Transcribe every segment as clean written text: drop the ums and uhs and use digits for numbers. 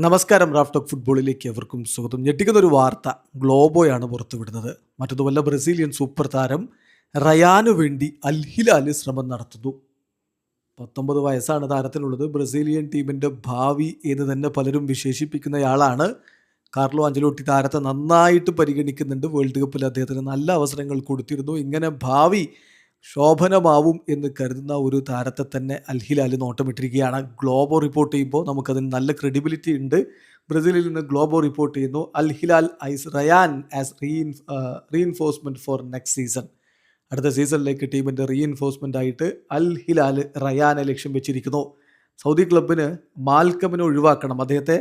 നമസ്കാരം. Raf talk ഫുട്ബോളിലേക്ക് എവർക്കും സ്വാഗതം. ഞെട്ടിക്കുന്ന ഒരു വാർത്ത ഗ്ലോബോയാണ് പുറത്തുവിടുന്നത്. മറ്റൊന്നുമല്ല, ബ്രസീലിയൻ സൂപ്പർ താരം റയാനു വേണ്ടി അൽ ഹിലാൽ ശ്രമം നടത്തുന്നു. 19 വയസ്സാണ് താരത്തിനുള്ളത്. ബ്രസീലിയൻ ടീമിൻ്റെ ഭാവി എന്ന് തന്നെ പലരും വിശേഷിപ്പിക്കുന്നയാളാണ്. കാർലോ അഞ്ചലോട്ടി താരത്തെ നന്നായിട്ട് പരിഗണിക്കുന്നുണ്ട്. വേൾഡ് കപ്പിൽ അദ്ദേഹത്തിന് നല്ല അവസരങ്ങൾ കൊടുത്തിരുന്നു. ഇങ്ങനെ ഭാവി ശോഭനമാവും എന്ന് കരുതുന്ന ഒരു താരത്തെ തന്നെ അൽ ഹിലാൽ നോട്ടമിട്ടിരിക്കുകയാണ്. ഗ്ലോബോ റിപ്പോർട്ട് ചെയ്യുമ്പോൾ നമുക്കതിന് നല്ല ക്രെഡിബിലിറ്റി ഉണ്ട്. ബ്രസീലിൽ നിന്ന് ഗ്ലോബോ റിപ്പോർട്ട് ചെയ്യുന്നു, Al Hilal eyes Rayan as reinforcement for next season. അടുത്ത സീസണിലേക്ക് ടീമിൻ്റെ റീഇൻഫോഴ്സ്മെൻ്റ് ആയിട്ട് അൽ ഹിലാൽ റയാനെ ലക്ഷ്യം വെച്ചിരിക്കുന്നു. സൗദി ക്ലബിന് മാൽക്കമിനെ ഒഴിവാക്കണം, അദ്ദേഹത്തെ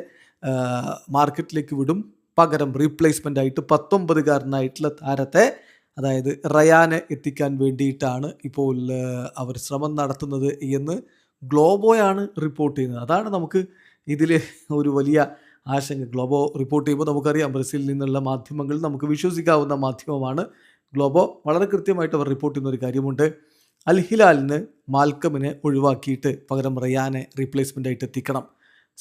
മാർക്കറ്റിലേക്ക് വിടും. പകരം റീപ്ലേസ്മെൻ്റ് ആയിട്ട് 19-കാരനായിട്ടുള്ള താരത്തെ, അതായത് റയാനെ എത്തിക്കാൻ വേണ്ടിയിട്ടാണ് ഇപ്പോൾ അവർ ശ്രമം നടത്തുന്നത് എന്ന് ഗ്ലോബോയാണ് റിപ്പോർട്ട് ചെയ്യുന്നത്. അതാണ് നമുക്ക് ഇതിൽ ഒരു വലിയ ആശങ്ക. ഗ്ലോബോ റിപ്പോർട്ട് ചെയ്യുമ്പോൾ നമുക്കറിയാം, ബ്രസീലിൽ നിന്നുള്ള മാധ്യമങ്ങൾ നമുക്ക് വിശ്വസിക്കാവുന്ന മാധ്യമമാണ് ഗ്ലോബോ. വളരെ കൃത്യമായിട്ട് അവർ റിപ്പോർട്ട് ചെയ്യുന്ന ഒരു കാര്യമുണ്ട്. അൽ ഹിലാലിന് മാൽക്കമിനെ ഒഴിവാക്കിയിട്ട് പകരം റയാനെ റീപ്ലേസ്മെൻ്റ് ആയിട്ട് എത്തിക്കണം.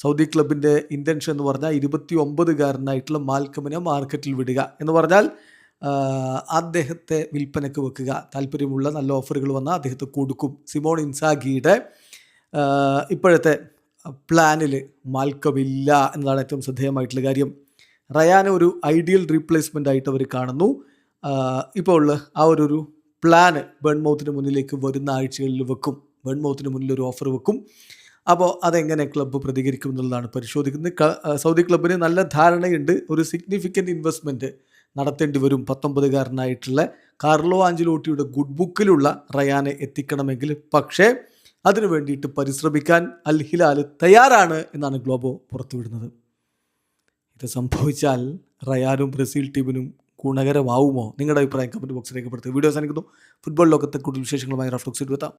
സൗദി ക്ലബിൻ്റെ ഇൻറ്റൻഷൻ എന്ന് പറഞ്ഞാൽ 29-കാരനായിട്ടുള്ള മാൽക്കമിനെ മാർക്കറ്റിൽ വിടുക എന്ന് പറഞ്ഞാൽ അദ്ദേഹത്തെ വിൽപ്പനയ്ക്ക് വെക്കുക. താല്പര്യമുള്ള നല്ല ഓഫറുകൾ വന്നാൽ അദ്ദേഹത്തെ കൊടുക്കും. സിമോൺ ഇൻസാഗിയുടെ ഇപ്പോഴത്തെ പ്ലാനിൽ മാൽക്കമില്ല എന്നതാണ് ഏറ്റവും ശ്രദ്ധേയമായിട്ടുള്ള കാര്യം. റയാനെ ഒരു ഐഡിയൽ റീപ്ലേസ്മെൻ്റ് ആയിട്ട് അവർ കാണുന്നു. ഇപ്പോൾ ആ ഒരു പ്ലാന് ബേൺമൗത്തിന് മുന്നിലേക്ക് വരുന്ന ആഴ്ചകളിൽ വെക്കും. ബേൺമൗത്തിന് മുന്നിൽ ഒരു ഓഫർ വെക്കും. അപ്പോൾ അതെങ്ങനെ ക്ലബ്ബ് പ്രതികരിക്കും എന്നുള്ളതാണ് പരിശോധിക്കുന്നത്. സൗദി ക്ലബ്ബിന് നല്ല ധാരണയുണ്ട്, ഒരു സിഗ്നിഫിക്കൻ്റ് ഇൻവെസ്റ്റ്മെൻറ്റ് നടത്തേണ്ടി വരും 19-കാരനായിട്ടുള്ള കാർലോ ആഞ്ചലോട്ടിയുടെ ഗുഡ് ബുക്കിലുള്ള റയാനെ എത്തിക്കണമെങ്കിൽ. പക്ഷേ അതിനു വേണ്ടിയിട്ട് പരിശ്രമിക്കാൻ അൽ ഹിലാൽ തയ്യാറാണ് എന്നാണ് ഗ്ലോബോ പുറത്തുവിടുന്നത്. ഇത് സംഭവിച്ചാൽ റയാനും ബ്രസീൽ ടീമിനും ഗുണകരമാവുമോ? നിങ്ങളുടെ അഭിപ്രായം കമൻറ്റ് ബോക്സിൽ രേഖപ്പെടുത്തുക. വീഡിയോ അവസാനിക്കുന്നു. ഫുട്ബോൾ ലോകത്തെ കൂടുതൽ വിശേഷങ്ങളുമായി റാഫ് ടോക്സിൽ എത്താം.